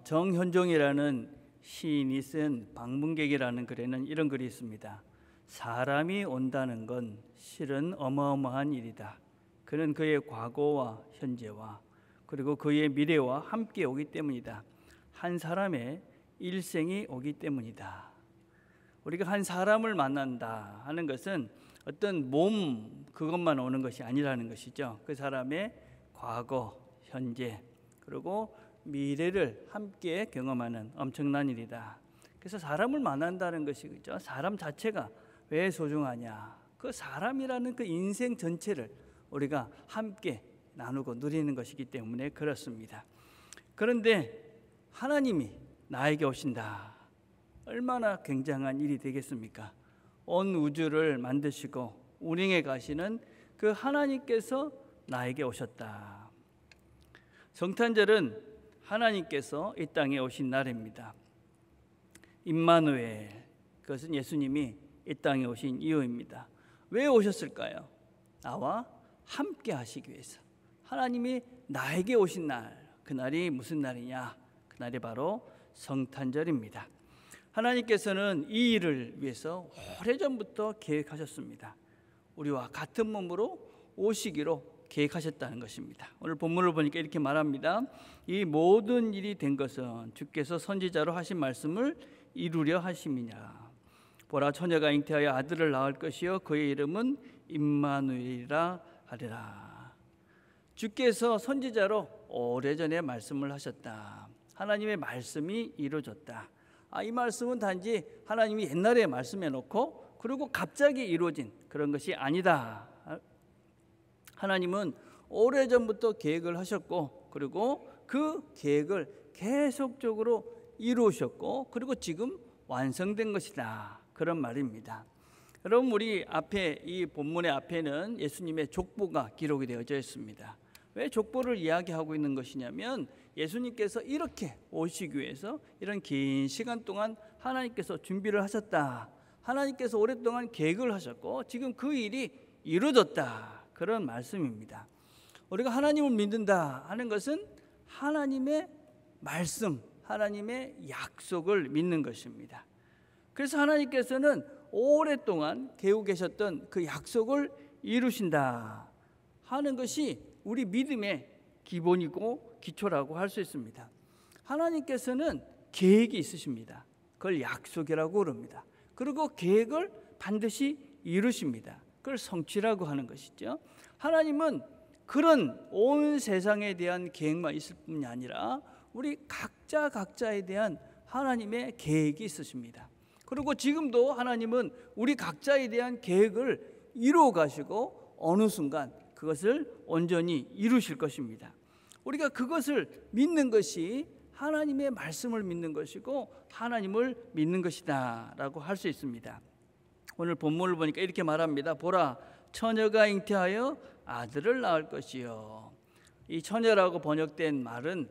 정현종이라는 시인이 쓴 방문객이라는 글에는 이런 글이 있습니다. 사람이 온다는 건 실은 어마어마한 일이다. 그는 그의 과거와 현재와 그리고 그의 미래와 함께 오기 때문이다. 한 사람의 일생이 오기 때문이다. 우리가 한 사람을 만난다 하는 것은 어떤 몸 그것만 오는 것이 아니라는 것이죠. 그 사람의 과거, 현재 그리고 미래를 함께 경험하는 엄청난 일이다. 그래서 사람을 만난다는 것이 그죠. 사람 자체가 왜 소중하냐? 그 사람이라는 그 인생 전체를 우리가 함께 나누고 누리는 것이기 때문에 그렇습니다. 그런데 하나님이 나에게 오신다. 얼마나 굉장한 일이 되겠습니까? 온 우주를 만드시고 운행해 가시는 그 하나님께서 나에게 오셨다. 성탄절은 하나님께서 이 땅에 오신 날입니다. 임마누엘, 그것은 예수님이 이 땅에 오신 이유입니다. 왜 오셨을까요? 나와 함께 하시기 위해서. 하나님이 나에게 오신 날, 그날이 무슨 날이냐? 그날이 바로 성탄절입니다. 하나님께서는 이 일을 위해서 오래전부터 계획하셨습니다. 우리와 같은 몸으로 오시기로 계획하셨다는 것입니다. 오늘 본문을 보니까 이렇게 말합니다. 이 모든 일이 된 것은 주께서 선지자로 하신 말씀을 이루려 하심이냐. 보라, 처녀가 잉태하여 아들을 낳을 것이요 그의 이름은 임마누엘이라 하리라. 주께서 선지자로 오래전에 말씀을 하셨다. 하나님의 말씀이 이루어졌다. 이 말씀은 단지 하나님이 옛날에 말씀해 놓고 그리고 갑자기 이루어진 그런 것이 아니다. 하나님은 오래전부터 계획을 하셨고 그리고 그 계획을 계속적으로 이루셨고 그리고 지금 완성된 것이다. 그런 말입니다. 여러분, 우리 앞에 이 본문의 앞에는 예수님의 족보가 기록이 되어져 있습니다. 왜 족보를 이야기하고 있는 것이냐면 예수님께서 이렇게 오시기 위해서 이런 긴 시간 동안 하나님께서 준비를 하셨다. 하나님께서 오랫동안 계획을 하셨고 지금 그 일이 이루어졌다. 그런 말씀입니다. 우리가 하나님을 믿는다 하는 것은 하나님의 말씀, 하나님의 약속을 믿는 것입니다. 그래서 하나님께서는 오랫동안 계획하고 계셨던 그 약속을 이루신다 하는 것이 우리 믿음의 기본이고 기초라고 할 수 있습니다. 하나님께서는 계획이 있으십니다. 그걸 약속이라고 그럽니다. 그리고 계획을 반드시 이루십니다. 그걸 성취라고 하는 것이죠. 하나님은 그런 온 세상에 대한 계획만 있을 뿐이 아니라 우리 각자에 대한 하나님의 계획이 있으십니다. 그리고 지금도 하나님은 우리 각자에 대한 계획을 이루어 가시고 어느 순간 그것을 온전히 이루실 것입니다. 우리가 그것을 믿는 것이 하나님의 말씀을 믿는 것이고 하나님을 믿는 것이다 라고 할 수 있습니다. 오늘 본문을 보니까 이렇게 말합니다. 보라, 처녀가 잉태하여 아들을 낳을 것이요. 이 처녀라고 번역된 말은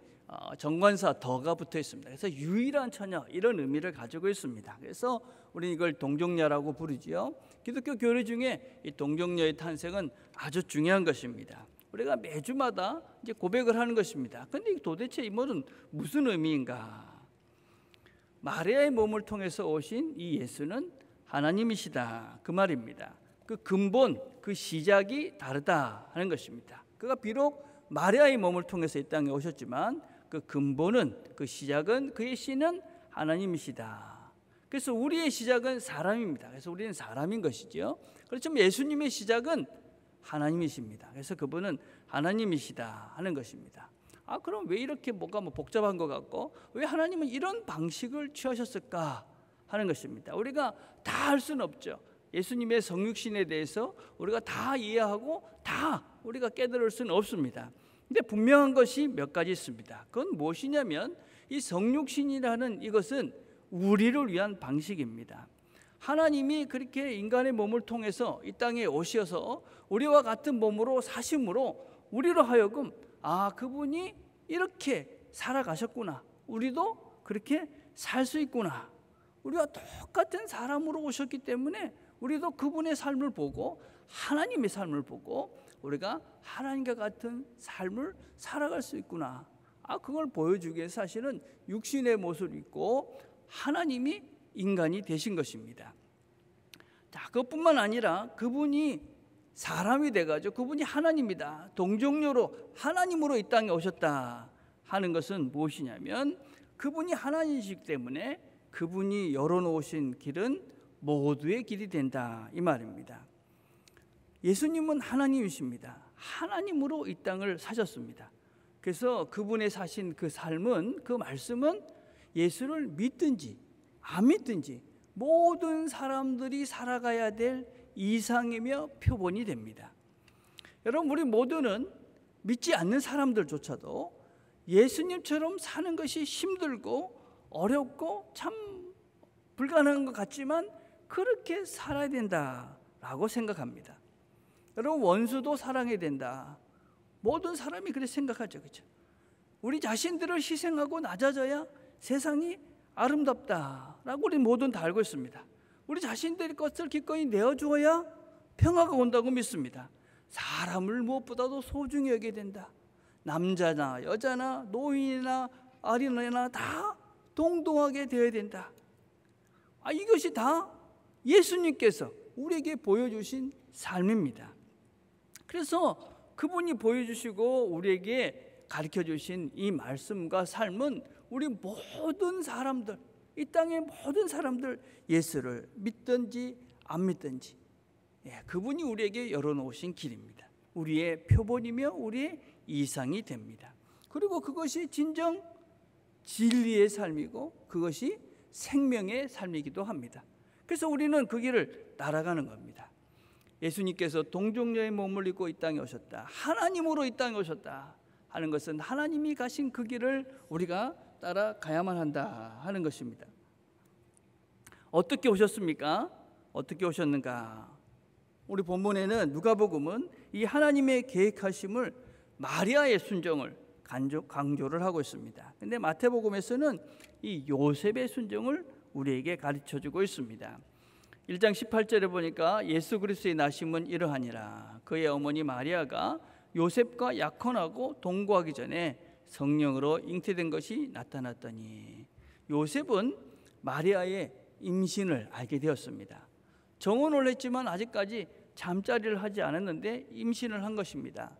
정관사 더가 붙어 있습니다. 그래서 유일한 처녀 이런 의미를 가지고 있습니다. 그래서 우리는 이걸 동정녀라고 부르지요. 기독교 교리 중에 이 동정녀의 탄생은 아주 중요한 것입니다. 우리가 매주마다 이제 고백을 하는 것입니다. 그런데 도대체 이 말은 무슨 의미인가? 마리아의 몸을 통해서 오신 이 예수는 하나님이시다 그 말입니다. 그 근본, 그 시작이 다르다 하는 것입니다. 그가 비록 마리아의 몸을 통해서 이 땅에 오셨지만 그 근본은, 그 시작은, 그의 씨는 하나님이시다. 그래서 우리의 시작은 사람입니다. 그래서 우리는 사람인 것이죠. 그렇지만 예수님의 시작은 하나님이십니다. 그래서 그분은 하나님이시다 하는 것입니다. 그럼 왜 이렇게 뭐가 복잡한 것 같고 왜 하나님은 이런 방식을 취하셨을까 하는 것입니다. 우리가 다 할 수는 없죠. 예수님의 성육신에 대해서 우리가 다 이해하고 다 우리가 깨달을 수는 없습니다. 근데 분명한 것이 몇 가지 있습니다. 그건 무엇이냐면 이 성육신이라는 이것은 우리를 위한 방식입니다. 하나님이 그렇게 인간의 몸을 통해서 이 땅에 오셔서 우리와 같은 몸으로 사심으로 우리로 하여금 그분이 이렇게 살아가셨구나. 우리도 그렇게 살 수 있구나. 우리와 똑같은 사람으로 오셨기 때문에 우리도 그분의 삶을 보고 하나님의 삶을 보고 우리가 하나님과 같은 삶을 살아갈 수 있구나. 그걸 보여주기 위해서 사실은 육신의 모습을 입고 하나님이 인간이 되신 것입니다. 자, 그것뿐만 아니라 그분이 사람이 돼가지고 그분이 하나님이다, 동정녀로 하나님으로 이 땅에 오셨다 하는 것은 무엇이냐면, 그분이 하나님이시기 때문에 그분이 열어놓으신 길은 모두의 길이 된다, 이 말입니다. 예수님은 하나님이십니다. 하나님으로 이 땅을 사셨습니다. 그래서 그분의 사신 그 삶은, 그 말씀은 예수를 믿든지 안 믿든지 모든 사람들이 살아가야 될 이상이며 표본이 됩니다. 여러분, 우리 모두는 믿지 않는 사람들조차도 예수님처럼 사는 것이 힘들고 어렵고 참 불가능한 것 같지만 그렇게 살아야 된다라고 생각합니다. 여러분, 원수도 사랑해야 된다. 모든 사람이 그렇게 생각하죠, 그렇죠? 우리 자신들을 희생하고 낮아져야 세상이 아름답다라고 우리 모두는 다 알고 있습니다. 우리 자신들의 것을 기꺼이 내어주어야 평화가 온다고 믿습니다. 사람을 무엇보다도 소중히 여겨야 된다. 남자나 여자나 노인이나 어린애나 다 동등하게 되어야 된다. 이것이 다 예수님께서 우리에게 보여주신 삶입니다. 그래서 그분이 보여주시고 우리에게 가르쳐주신 이 말씀과 삶은 우리 모든 사람들, 이 땅의 모든 사람들, 예수를 믿든지 안 믿든지 그분이 우리에게 열어놓으신 길입니다. 우리의 표본이며 우리의 이상이 됩니다. 그리고 그것이 진정 진리의 삶이고 그것이 생명의 삶이기도 합니다. 그래서 우리는 그 길을 따라가는 겁니다. 예수님께서 동정녀의 몸을 입고 이 땅에 오셨다, 하나님으로 이 땅에 오셨다 하는 것은 하나님이 가신 그 길을 우리가 따라가야만 한다 하는 것입니다. 어떻게 오셨습니까? 어떻게 오셨는가? 우리 본문에는 누가복음은 이 하나님의 계획하심을 마리아의 순종을 강조를 하고 있습니다. 근데 마태복음에서는 이 요셉의 순종을 우리에게 가르쳐주고 있습니다. 1장 18절에 보니까 예수 그리스도의 나심은 이러하니라. 그의 어머니 마리아가 요셉과 약혼하고 동거하기 전에 성령으로 잉태된 것이 나타났더니, 요셉은 마리아의 임신을 알게 되었습니다. 정혼을 했지만 아직까지 잠자리를 하지 않았는데 임신을 한 것입니다.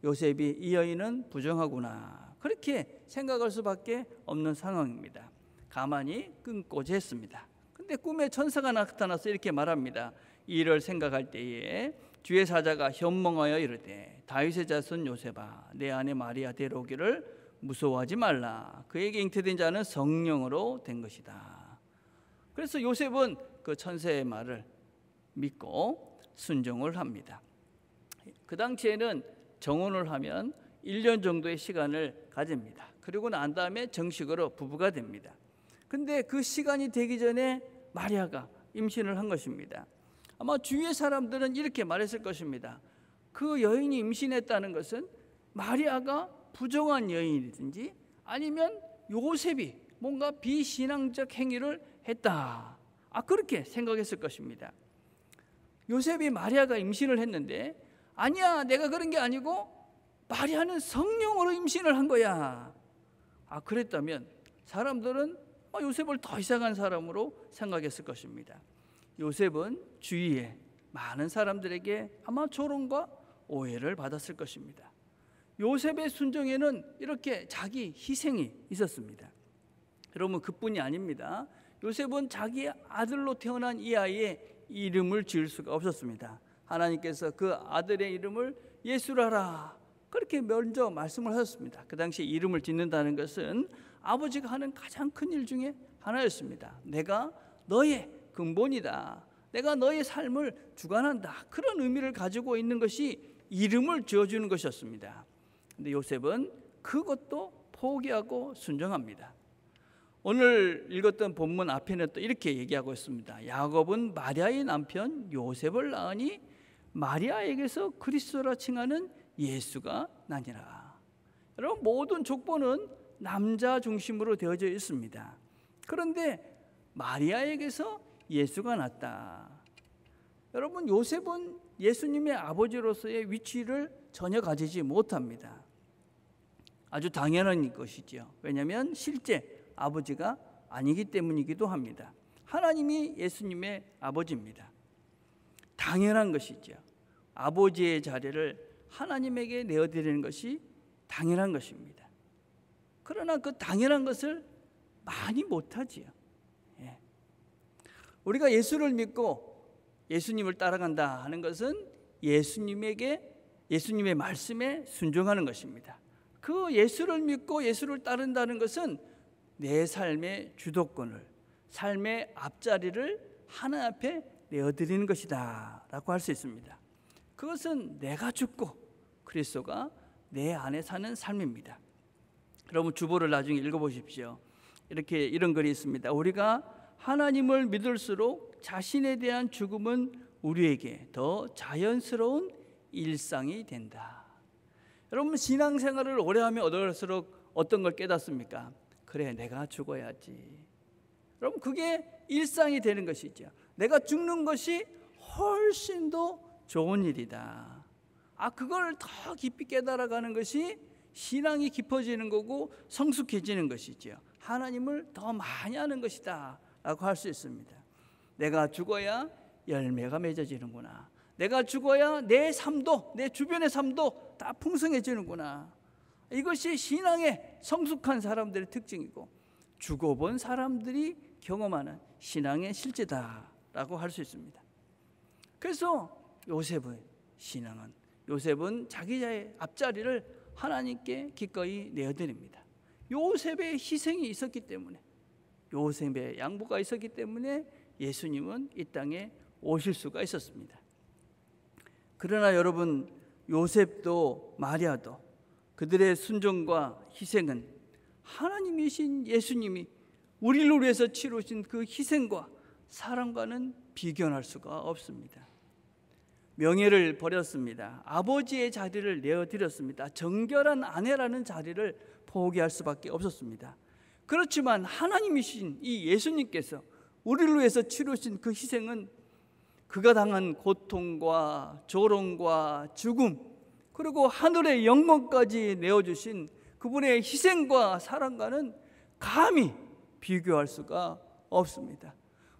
요셉이 이 여인은 부정하구나, 그렇게 생각할 수밖에 없는 상황입니다. 가만히 끊고자 했습니다. 근데 꿈에 천사가 나타나서 이렇게 말합니다. 이를 생각할 때에 주의 사자가 현몽하여 이르되, 다윗의 자손 요셉아, 내 아내 마리아 데려오기를 무서워하지 말라. 그에게 잉태된 자는 성령으로 된 것이다. 그래서 요셉은 그 천사의 말을 믿고 순종을 합니다. 그 당시에는 정혼을 하면 1년 정도의 시간을 가집니다. 그리고 난 다음에 정식으로 부부가 됩니다. 근데 그 시간이 되기 전에 마리아가 임신을 한 것입니다. 아마 주위의 사람들은 이렇게 말했을 것입니다. 그 여인이 임신했다는 것은 마리아가 부정한 여인이든지 아니면 요셉이 뭔가 비신앙적 행위를 했다, 그렇게 생각했을 것입니다. 요셉이 마리아가 임신을 했는데, 아니야, 내가 그런 게 아니고 마리아는 성령으로 임신을 한 거야, 그랬다면 사람들은 요셉을 더 이상한 사람으로 생각했을 것입니다. 요셉은 주위에 많은 사람들에게 아마 조롱과 오해를 받았을 것입니다. 요셉의 순종에는 이렇게 자기 희생이 있었습니다. 여러분, 그뿐이 아닙니다. 요셉은 자기 아들로 태어난 이 아이의 이름을 지을 수가 없었습니다. 하나님께서 그 아들의 이름을 예수라라, 그렇게 먼저 말씀을 하셨습니다. 그 당시 이름을 짓는다는 것은 아버지가 하는 가장 큰 일 중에 하나였습니다. 내가 너의 근본이다, 내가 너의 삶을 주관한다, 그런 의미를 가지고 있는 것이 이름을 지어주는 것이었습니다. 근데 요셉은 그것도 포기하고 순종합니다. 오늘 읽었던 본문 앞에는 또 이렇게 얘기하고 있습니다. 야곱은 마리아의 남편 요셉을 낳으니 마리아에게서 그리스도라 칭하는 예수가 나니라. 여러분, 모든 족보는 남자 중심으로 되어져 있습니다. 그런데 마리아에게서 예수가 났다. 여러분, 요셉은 예수님의 아버지로서의 위치를 전혀 가지지 못합니다. 아주 당연한 것이죠. 왜냐하면 실제 아버지가 아니기 때문이기도 합니다. 하나님이 예수님의 아버지입니다. 당연한 것이죠. 아버지의 자리를 하나님에게 내어드리는 것이 당연한 것입니다. 그러나 그 당연한 것을 많이 못하지요. 우리가 예수를 믿고 예수님을 따라간다 하는 것은 예수님의 말씀에 순종하는 것입니다. 그 예수를 믿고 예수를 따른다는 것은 내 삶의 주도권을, 삶의 앞자리를 하나님 앞에 내어드리는 것이다 라고 할 수 있습니다. 그것은 내가 죽고 그리스도가 내 안에 사는 삶입니다. 여러분 주보를 나중에 읽어보십시오. 이런 글이 있습니다. 우리가 하나님을 믿을수록 자신에 대한 죽음은 우리에게 더 자연스러운 일상이 된다. 여러분 신앙생활을 오래 하면 어떨수록 어떤 걸 깨닫습니까? 그래, 내가 죽어야지. 여러분 그게 일상이 되는 것이죠. 내가 죽는 것이 훨씬 더 좋은 일이다. 그걸 더 깊이 깨달아가는 것이 신앙이 깊어지는 거고 성숙해지는 것이죠. 하나님을 더 많이 아는 것이다 라고 할 수 있습니다. 내가 죽어야 열매가 맺어지는구나. 내가 죽어야 내 삶도, 내 주변의 삶도 다 풍성해지는구나. 이것이 신앙의 성숙한 사람들의 특징이고 죽어본 사람들이 경험하는 신앙의 실제다라고 할 수 있습니다. 그래서 요셉은 자기의 앞자리를 하나님께 기꺼이 내어드립니다. 요셉의 희생이 있었기 때문에, 요셉의 양보가 있었기 때문에 예수님은 이 땅에 오실 수가 있었습니다. 그러나 여러분, 요셉도 마리아도 그들의 순종과 희생은 하나님이신 예수님이 우리를 위해서 치르신 그 희생과 사랑과는 비교할 수가 없습니다. 명예를 버렸습니다. 아버지의 자리를 내어드렸습니다. 정결한 아내라는 자리를 포기할 수밖에 없었습니다. 그렇지만 하나님이신 이 예수님께서 우리를 위해서 치르신 그 희생은 그가 당한 고통과 조롱과 죽음, 그리고 하늘의 영광까지 내어주신 그분의 희생과 사랑과는 감히 비교할 수가 없습니다.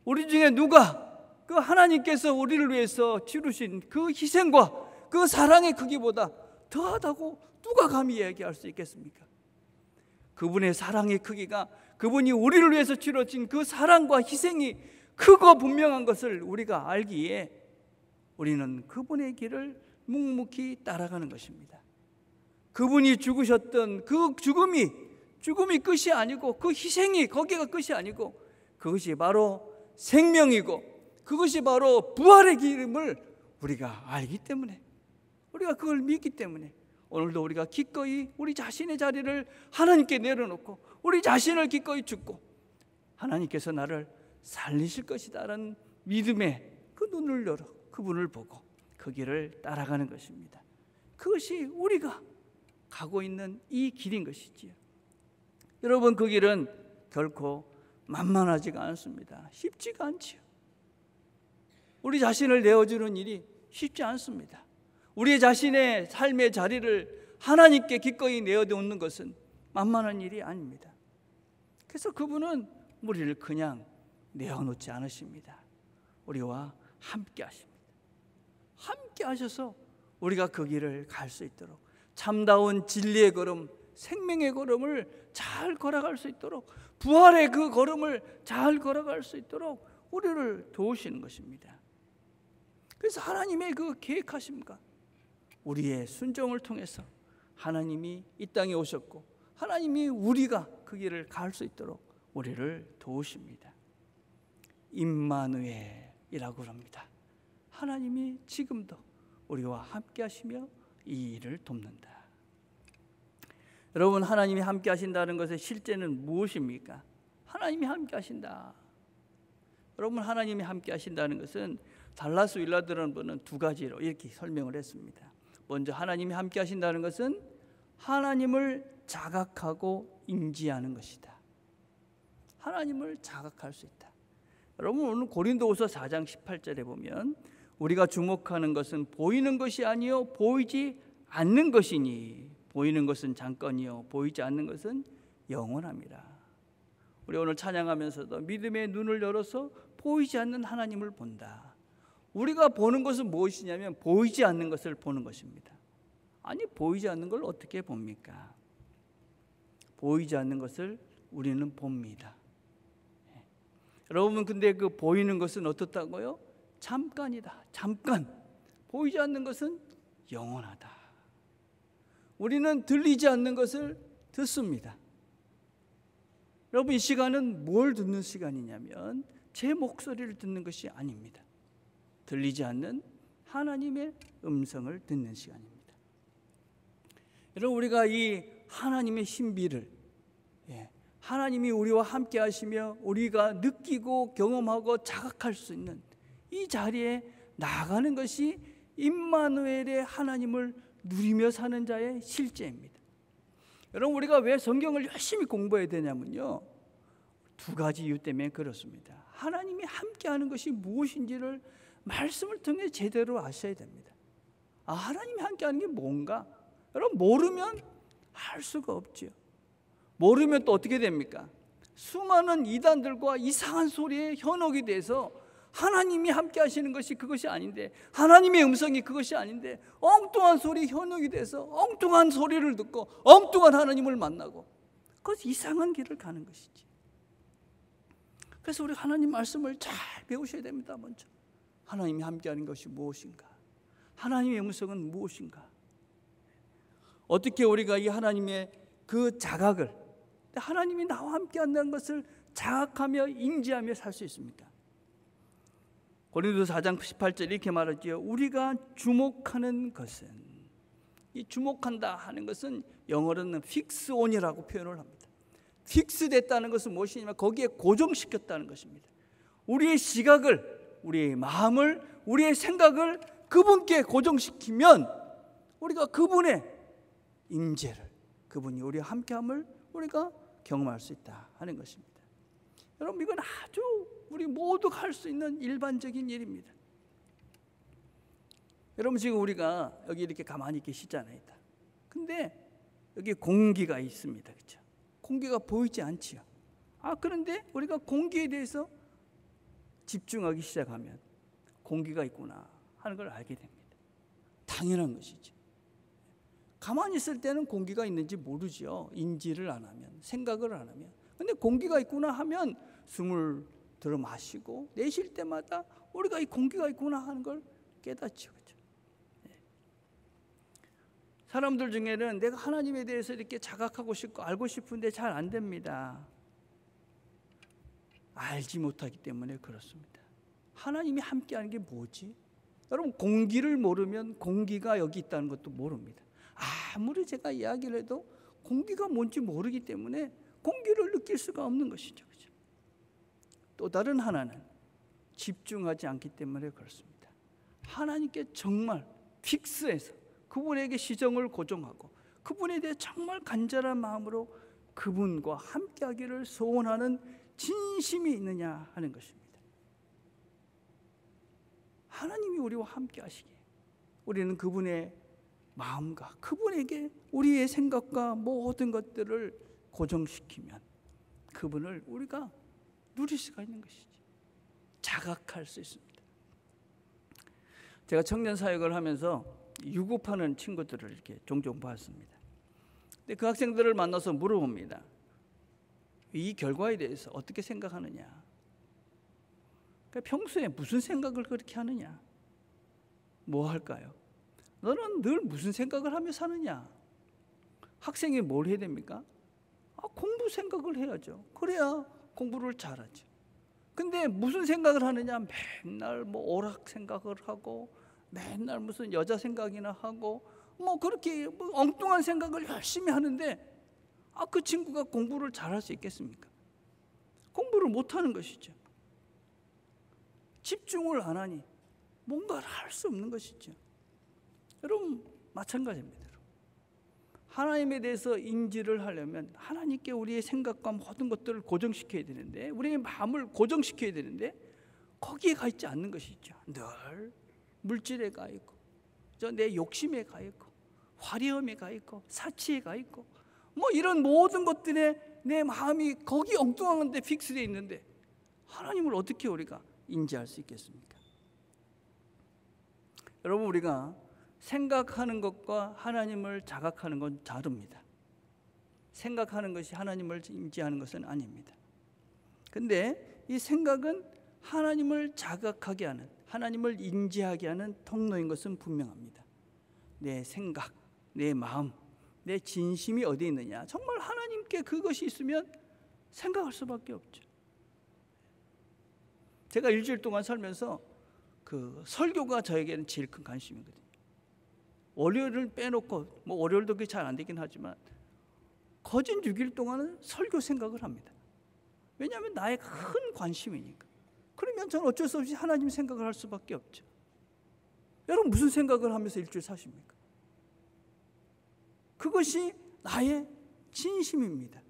우리 중에 누가 그 하나님께서 우리를 위해서 치르신 그 희생과 그 사랑의 크기보다 더하다고 누가 감히 얘기할 수 있겠습니까? 그분의 사랑의 크기가, 그분이 우리를 위해서 치러진 그 사랑과 희생이 크고 분명한 것을 우리가 알기에 우리는 그분의 길을 묵묵히 따라가는 것입니다. 그분이 죽으셨던 그 죽음이 끝이 아니고, 그 희생이 거기가 끝이 아니고, 그것이 바로 생명이고 그것이 바로 부활의 길임을 우리가 알기 때문에, 우리가 그걸 믿기 때문에 오늘도 우리가 기꺼이 우리 자신의 자리를 하나님께 내려놓고 우리 자신을 기꺼이 죽고 하나님께서 나를 살리실 것이다라는 믿음의 그 눈을 열어 그분을 보고 그 길을 따라가는 것입니다. 그것이 우리가 가고 있는 이 길인 것이지요. 여러분, 그 길은 결코 만만하지가 않습니다. 쉽지가 않지요. 우리 자신을 내어주는 일이 쉽지 않습니다. 우리 자신의 삶의 자리를 하나님께 기꺼이 내어놓는 것은 만만한 일이 아닙니다. 그래서 그분은 우리를 그냥 내어놓지 않으십니다. 우리와 함께 하십니다. 함께 하셔서 우리가 그 길을 갈 수 있도록, 참다운 진리의 걸음, 생명의 걸음을 잘 걸어갈 수 있도록, 부활의 그 걸음을 잘 걸어갈 수 있도록 우리를 도우시는 것입니다. 그래서 하나님의 그 계획하심과 우리의 순종을 통해서 하나님이 이 땅에 오셨고, 하나님이 우리가 그 길을 갈 수 있도록 우리를 도우십니다. 임마누엘이라고 합니다. 하나님이 지금도 우리와 함께 하시며 이 일을 돕는다. 여러분, 하나님이 함께 하신다는 것의 실제는 무엇입니까? 하나님이 함께 하신다. 여러분, 하나님이 함께 하신다는 것은 달라스 윌라드라는 분은 두 가지로 이렇게 설명을 했습니다. 먼저 하나님이 함께 하신다는 것은 하나님을 자각하고 인지하는 것이다. 하나님을 자각할 수 있다. 여러분, 오늘 고린도후서 4장 18절에 보면 우리가 주목하는 것은 보이는 것이 아니요 보이지 않는 것이니 보이는 것은 잠깐이요 보이지 않는 것은 영원합니다. 우리 오늘 찬양하면서도 믿음의 눈을 열어서 보이지 않는 하나님을 본다. 우리가 보는 것은 무엇이냐면 보이지 않는 것을 보는 것입니다. 아니, 보이지 않는 걸 어떻게 봅니까? 보이지 않는 것을 우리는 봅니다. 여러분, 근데 그 보이는 것은 어떻다고요? 잠깐이다. 잠깐. 보이지 않는 것은 영원하다. 우리는 들리지 않는 것을 듣습니다. 여러분, 이 시간은 뭘 듣는 시간이냐면 제 목소리를 듣는 것이 아닙니다. 들리지 않는 하나님의 음성을 듣는 시간입니다. 여러분, 우리가 이 하나님의 신비를, 하나님이 우리와 함께 하시며 우리가 느끼고 경험하고 자각할 수 있는 이 자리에 나아가는 것이 임마누엘의 하나님을 누리며 사는 자의 실제입니다. 여러분, 우리가 왜 성경을 열심히 공부해야 되냐면요, 두 가지 이유 때문에 그렇습니다. 하나님이 함께하는 것이 무엇인지를 말씀을 통해 제대로 아셔야 됩니다. 하나님이 함께하는 게 뭔가? 여러분, 모르면 알 수가 없죠. 모르면 또 어떻게 됩니까? 수많은 이단들과 이상한 소리에 현혹이 돼서 하나님이 함께 하시는 것이 그것이 아닌데, 하나님의 음성이 그것이 아닌데 엉뚱한 소리에 현혹이 돼서 엉뚱한 소리를 듣고 엉뚱한 하나님을 만나고 그것이 이상한 길을 가는 것이지. 그래서 우리 하나님 말씀을 잘 배우셔야 됩니다. 먼저 하나님이 함께하는 것이 무엇인가? 하나님의 음성은 무엇인가? 어떻게 우리가 이 하나님의 그 자각을, 하나님이 나와 함께한다는 것을 자각하며 인지하며 살 수 있습니까? 고린도서 4장 18절 이렇게 말하지요. 우리가 주목하는 것은, 이 주목한다 하는 것은 영어로는 fix on이라고 표현을 합니다. 픽스 됐다는 것은 무엇이냐면 거기에 고정시켰다는 것입니다. 우리의 시각을, 우리의 마음을, 우리의 생각을 그분께 고정시키면 우리가 그분의 임재를, 그분이 우리와 함께함을 우리가 경험할 수 있다 하는 것입니다. 여러분, 이건 아주 우리 모두가 할 수 있는 일반적인 일입니다. 여러분, 지금 우리가 여기 이렇게 가만히 계시잖아요. 근데 여기 공기가 있습니다. 그렇죠? 공기가 보이지 않지요. 그런데 우리가 공기에 대해서 집중하기 시작하면 공기가 있구나 하는 걸 알게 됩니다. 당연한 것이죠. 가만히 있을 때는 공기가 있는지 모르죠. 인지를 안 하면, 생각을 안 하면. 근데 공기가 있구나 하면 숨을 들어 마시고 내쉴 때마다 우리가 이 공기가 있구나 하는 걸 깨닫죠. 그렇죠? 사람들 중에는 내가 하나님에 대해서 이렇게 자각하고 싶고 알고 싶은데 잘 안 됩니다. 알지 못하기 때문에 그렇습니다. 하나님이 함께하는 게 뭐지? 여러분, 공기를 모르면 공기가 여기 있다는 것도 모릅니다. 아무리 제가 이야기를 해도 공기가 뭔지 모르기 때문에 공기를 느낄 수가 없는 것이죠. 그렇죠? 또 다른 하나는 집중하지 않기 때문에 그렇습니다. 하나님께 정말 픽스해서 그분에게 시정을 고정하고 그분에 대해 정말 간절한 마음으로 그분과 함께하기를 소원하는 진심이 있느냐 하는 것입니다. 하나님이 우리와 함께 하시기에 우리는 그분의 마음과 그분에게 우리의 생각과 모든 것들을 고정시키면 그분을 우리가 누릴 수가 있는 것이지. 자각할 수 있습니다. 제가 청년 사역을 하면서 유급하는 친구들을 이렇게 종종 봤습니다. 근데 그 학생들을 만나서 물어봅니다. 이 결과에 대해서 어떻게 생각하느냐? 그러니까 평소에 무슨 생각을 그렇게 하느냐? 뭐 할까요? 너는 늘 무슨 생각을 하며 사느냐? 학생이 뭘 해야 됩니까? 공부 생각을 해야죠. 그래야 공부를 잘하죠. 근데 무슨 생각을 하느냐? 맨날 뭐 오락 생각을 하고 맨날 무슨 여자 생각이나 하고 뭐 그렇게 뭐 엉뚱한 생각을 열심히 하는데 그 친구가 공부를 잘할 수 있겠습니까? 공부를 못하는 것이죠. 집중을 안 하니 뭔가를 할 수 없는 것이죠. 여러분, 마찬가지입니다. 하나님에 대해서 인지를 하려면 하나님께 우리의 생각과 모든 것들을 고정시켜야 되는데, 우리의 마음을 고정시켜야 되는데 거기에 가 있지 않는 것이죠. 늘 물질에 가 있고 내 욕심에 가 있고 화려함에 가 있고 사치에 가 있고 뭐 이런 모든 것들에 내 마음이 거기 엉뚱한 데 픽스되어 있는데 하나님을 어떻게 우리가 인지할 수 있겠습니까? 여러분, 우리가 생각하는 것과 하나님을 자각하는 건 다릅니다. 생각하는 것이 하나님을 인지하는 것은 아닙니다. 근데 이 생각은 하나님을 자각하게 하는, 하나님을 인지하게 하는 통로인 것은 분명합니다. 내 생각, 내 마음, 내 진심이 어디에 있느냐, 정말 하나님께 그것이 있으면 생각할 수밖에 없죠. 제가 일주일 동안 살면서 그 설교가 저에게는 제일 큰 관심이거든요. 월요일을 빼놓고, 뭐 월요일도 그게 잘 안 되긴 하지만 거진 6일 동안은 설교 생각을 합니다. 왜냐하면 나의 큰 관심이니까. 그러면 저는 어쩔 수 없이 하나님 생각을 할 수밖에 없죠. 여러분, 무슨 생각을 하면서 일주일 사십니까? 그것이 나의 진심입니다.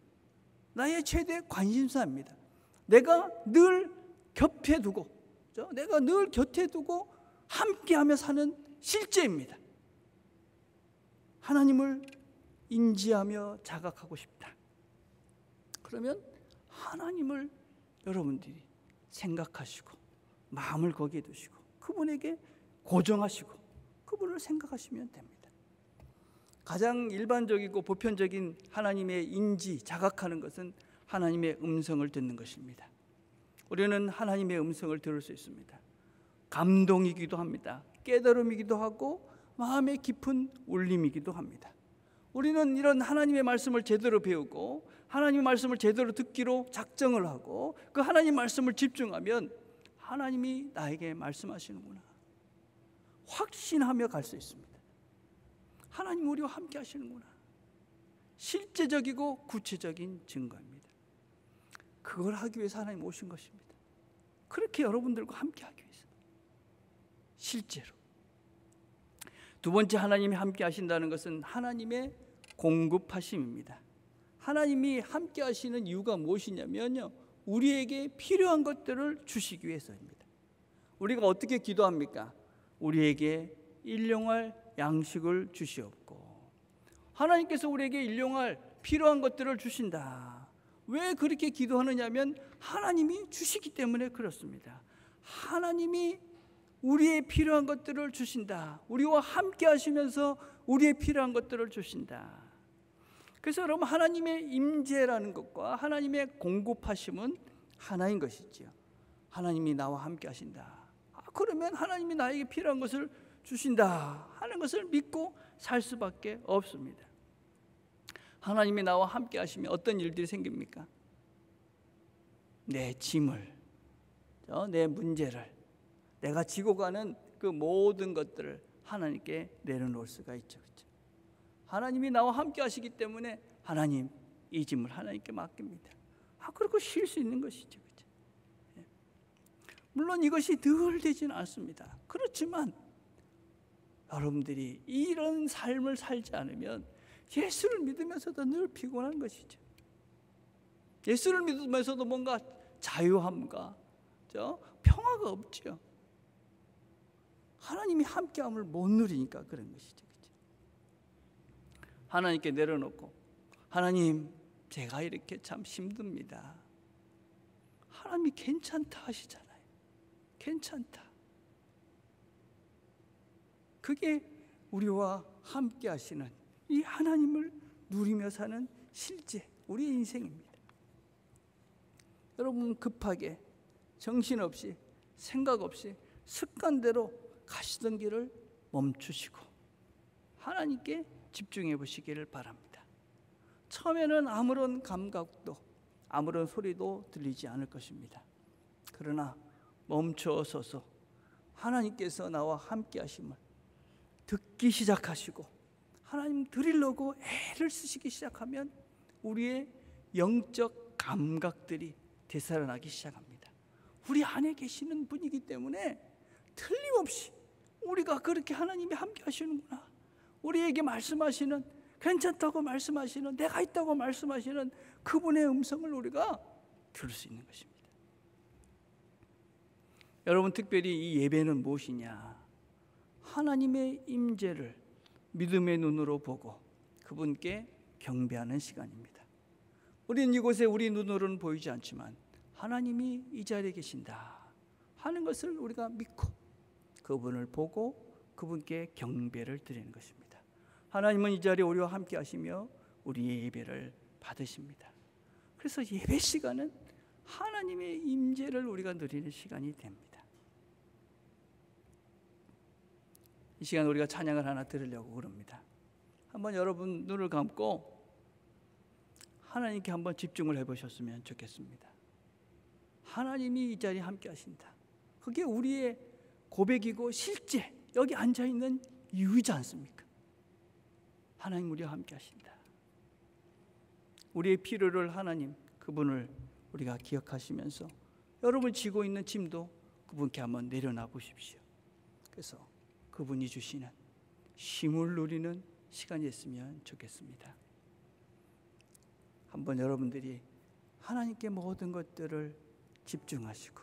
나의 최대 관심사입니다. 내가 늘 곁에 두고, 내가 늘 곁에 두고 함께하며 사는 실제입니다. 하나님을 인지하며 자각하고 싶다. 그러면 하나님을 여러분들이 생각하시고 마음을 거기에 두시고 그분에게 고정하시고 그분을 생각하시면 됩니다. 가장 일반적이고 보편적인 하나님의 인지, 자각하는 것은 하나님의 음성을 듣는 것입니다. 우리는 하나님의 음성을 들을 수 있습니다. 감동이기도 합니다. 깨달음이기도 하고 마음의 깊은 울림이기도 합니다. 우리는 이런 하나님의 말씀을 제대로 배우고 하나님의 말씀을 제대로 듣기로 작정을 하고 그 하나님 말씀을 집중하면 하나님이 나에게 말씀하시는구나 확신하며 갈 수 있습니다. 하나님 우리와 함께 하시는구나. 실제적이고 구체적인 증거입니다. 그걸 하기 위해서 하나님 오신 것입니다. 그렇게 여러분들과 함께 하기 위해서. 실제로. 두 번째, 하나님이 함께 하신다는 것은 하나님의 공급하심입니다. 하나님이 함께 하시는 이유가 무엇이냐면요, 우리에게 필요한 것들을 주시기 위해서입니다. 우리가 어떻게 기도합니까? 우리에게 일용할 양식을 주시옵고. 하나님께서 우리에게 일용할 필요한 것들을 주신다. 왜 그렇게 기도하느냐면 하나님이 주시기 때문에 그렇습니다. 하나님이 우리의 필요한 것들을 주신다. 우리와 함께 하시면서 우리의 필요한 것들을 주신다. 그래서 여러분, 하나님의 임재라는 것과 하나님의 공급하심은 하나인 것이지요. 하나님이 나와 함께 하신다. 그러면 하나님이 나에게 필요한 것을 주신다 하는 것을 믿고 살 수밖에 없습니다. 하나님이 나와 함께 하시면 어떤 일들이 생깁니까? 내 짐을, 내 문제를, 내가 지고 가는 그 모든 것들을 하나님께 내려놓을 수가 있죠. 그렇죠? 하나님이 나와 함께 하시기 때문에 하나님, 이 짐을 하나님께 맡깁니다. 그리고 쉴 수 있는 것이죠. 그렇죠? 물론 이것이 늘 되지는 않습니다. 그렇지만 여러분들이 이런 삶을 살지 않으면 예수를 믿으면서도 늘 피곤한 것이죠. 예수를 믿으면서도 뭔가 자유함과 평화가 없죠. 하나님이 함께함을 못 누리니까 그런 것이죠. 그렇죠? 하나님께 내려놓고, 하나님, 제가 이렇게 참 힘듭니다. 하나님이 괜찮다 하시잖아요. 괜찮다. 그게 우리와 함께 하시는 이 하나님을 누리며 사는 실제 우리의 인생입니다. 여러분, 급하게 정신없이 생각 없이 습관대로 가시던 길을 멈추시고 하나님께 집중해 보시기를 바랍니다. 처음에는 아무런 감각도 아무런 소리도 들리지 않을 것입니다. 그러나 멈춰서서 하나님께서 나와 함께 하심을 듣기 시작하시고 하나님 드리려고 애를 쓰시기 시작하면 우리의 영적 감각들이 되살아나기 시작합니다. 우리 안에 계시는 분이기 때문에 틀림없이 우리가 그렇게 하나님이 함께 하시는구나, 우리에게 말씀하시는, 괜찮다고 말씀하시는, 내가 있다고 말씀하시는 그분의 음성을 우리가 들을 수 있는 것입니다. 여러분, 특별히 이 예배는 무엇이냐? 하나님의 임재를 믿음의 눈으로 보고 그분께 경배하는 시간입니다. 우리는 이곳에 우리 눈으로는 보이지 않지만 하나님이 이 자리에 계신다 하는 것을 우리가 믿고 그분을 보고 그분께 경배를 드리는 것입니다. 하나님은 이 자리에 우리와 함께 하시며 우리의 예배를 받으십니다. 그래서 예배 시간은 하나님의 임재를 우리가 누리는 시간이 됩니다. 이 시간 우리가 찬양을 하나 들으려고 그럽니다. 한번 여러분 눈을 감고 하나님께 한번 집중을 해보셨으면 좋겠습니다. 하나님이 이 자리에 함께 하신다. 그게 우리의 고백이고 실제 여기 앉아있는 이유이지 않습니까? 하나님 우리와 함께 하신다. 우리의 필요를 하나님 그분을 우리가 기억하시면서 여러분 지고 있는 짐도 그분께 한번 내려놔 보십시오. 그래서 그분이 주시는 쉼을 누리는 시간이 됐으면 좋겠습니다. 한번 여러분들이 하나님께 모든 것들을 집중하시고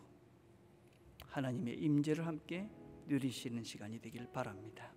하나님의 임재를 함께 누리시는 시간이 되길 바랍니다.